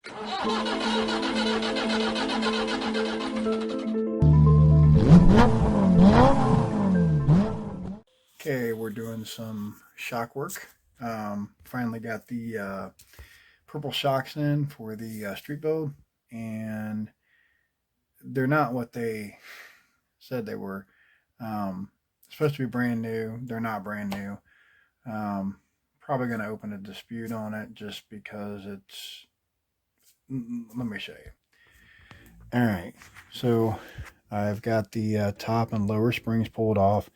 Okay, we're doing some shock work. Finally got the purple shocks in for the street build, and they're not what they said they were. Supposed to be brand new. They're not brand new. Um, Probably going to open a dispute on it just because it's. Let me show you. All right, so I've got the top and lower springs pulled off,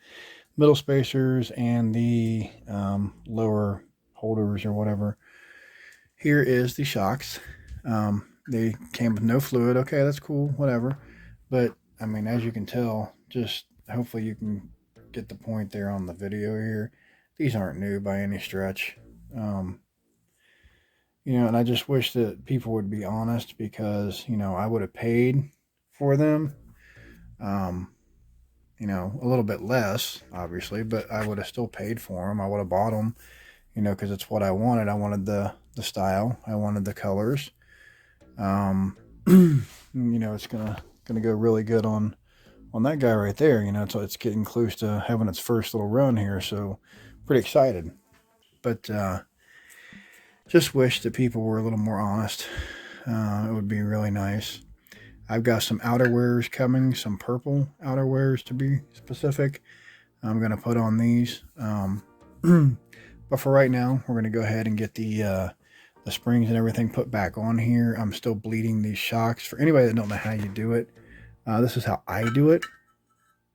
middle spacers, and the lower holders or whatever. Here is the shocks. They came with no fluid. Okay, that's cool, whatever. But I mean, as you can tell, just hopefully you can get the point there on the video here. These aren't new by any stretch. Um, and I just wish that people would be honest because, I would have paid for them. Um, a little bit less, obviously, but I would have still paid for them. I would have bought them, because it's what I wanted. I wanted the style. I wanted the colors. It's gonna go really good on that guy right there. It's getting close to having its first little run here, so pretty excited. But just wish that people were a little more honest. It would be really nice. I've got some outerwears coming, some purple outerwears to be specific. I'm gonna put on these. But for right now, we're gonna go ahead and get the springs and everything put back on here. I'm still bleeding these shocks. For anybody that don't know how you do it, this is how I do it.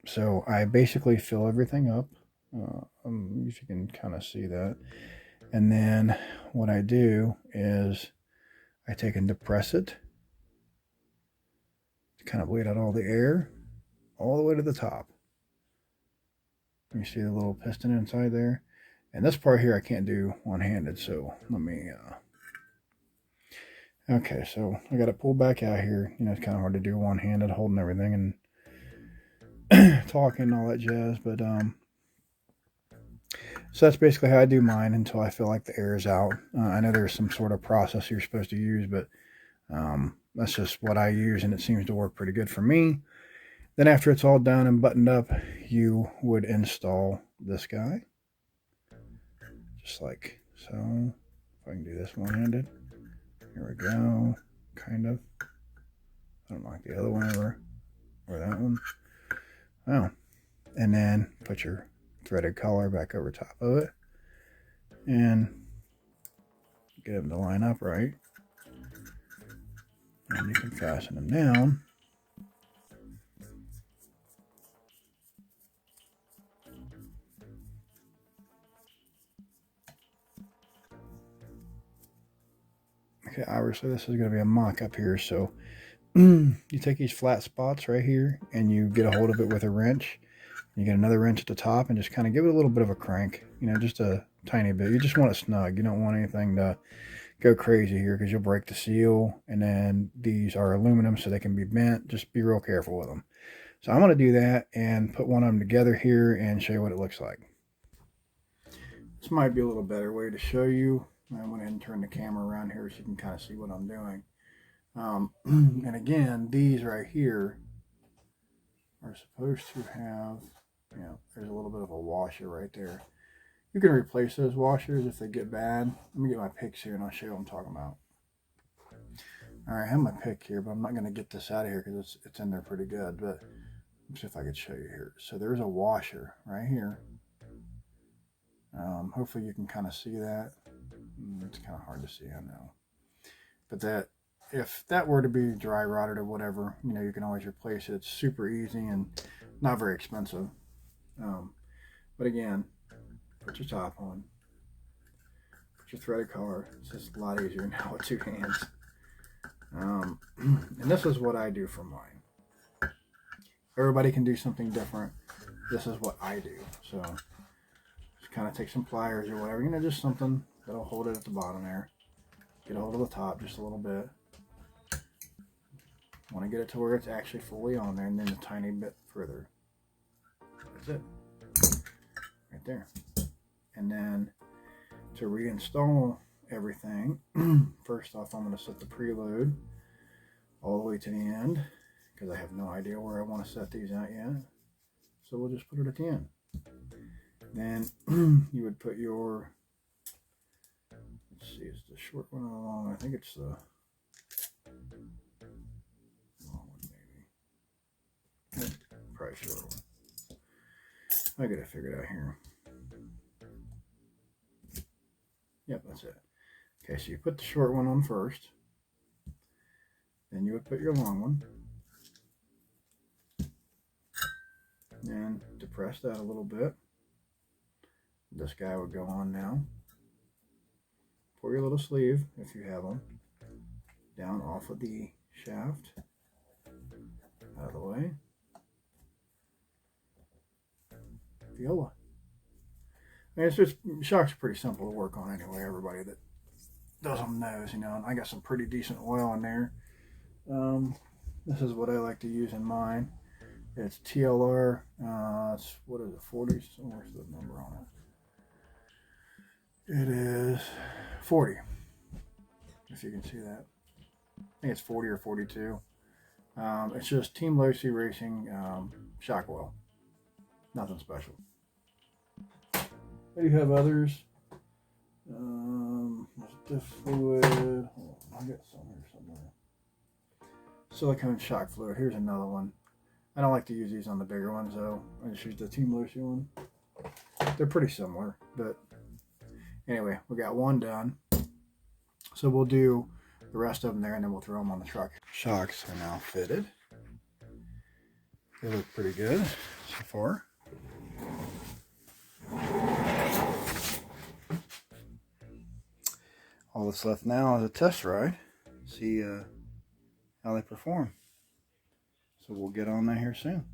So I basically fill everything up. If you can kind of see that. And then what I do is I take and depress it to kind of bleed out all the air all the way to the top. You see the little piston inside there? And this part here I can't do one-handed, so let me... Okay, so I got it pulled back out here. It's kind of hard to do one-handed, holding everything and talking and all that jazz, but so that's basically how I do mine until I feel like the air is out. I know there's some sort of process you're supposed to use, but that's just what I use, and it seems to work pretty good for me. Then after it's all done and buttoned up, you would install this guy. Just like so. If I can do this one-handed. Here we go. Kind of. I don't like the other one or that one. Oh. And then put your threaded collar back over top of it. And get them to line up right. And you can fasten them down. Okay, obviously this is going to be a mock-up here, so you take these flat spots right here and you get a hold of it with a wrench. You get another wrench at the top and just kind of give it a little bit of a crank, just a tiny bit. You just want it snug. You don't want anything to go crazy here because you'll break the seal, and then these are aluminum so they can be bent. Just be real careful with them. So I'm going to do that and put one of them together here and show you what it looks like. This might be a little better way to show you. I'm going to turn the camera around here so you can kind of see what I'm doing. And again, these right here are supposed to have, there's a little bit of a washer right there. You can replace those washers if they get bad. Let me get my picks here and I'll show you what I'm talking about. All right, I have my pick here, but I'm not going to get this out of here because it's in there pretty good. But let's see if I could show you here. So there's a washer right here. Hopefully you can kind of see that. It's kind of hard to see, I know. But that, if that were to be dry rotted or whatever, you can always replace it. It's super easy and not very expensive. But again, put your top on. Put your threaded collar. It's just a lot easier now with two hands. And this is what I do for mine. Everybody can do something different. This is what I do. So just kind of take some pliers or whatever, just something that'll hold it at the bottom there. Get a hold of the top just a little bit. Want to get it to where it's actually fully on there, and then a tiny bit further. That's it. Right there. And then to reinstall everything. First off, I'm going to set the preload all the way to the end because I have no idea where I want to set these out yet. So we'll just put it at the end. Then you would put your, let's see, is the short one or the long one? I think it's the long one, maybe. Probably short one. I got it figured out here. Yep, that's it. Okay, so you put the short one on first. Then you would put your long one. And depress that a little bit. This guy would go on now. Pour your little sleeve, if you have them, down off of the shaft. Out of the way. Viola. I mean, it's just, shocks are pretty simple to work on anyway. Everybody that does them knows, you know, and I got some pretty decent oil in there. This is what I like to use in mine. It's TLR, it's, what is it, 40? Where's the number on it? It is 40, if you can see that. I think it's 40 or 42. It's just Team Losi Racing shock oil. Nothing special. I do have others. Diff fluid. Hold on, I got some here somewhere. Silicone shock fluid. Here's another one. I don't like to use these on the bigger ones though. I just use the Team Losi one. They're pretty similar, but anyway, we got one done. So we'll do the rest of them there and then we'll throw them on the truck. Shocks are now fitted. They look pretty good so far. All that's left now is a test ride. See how they perform. So we'll get on that here soon.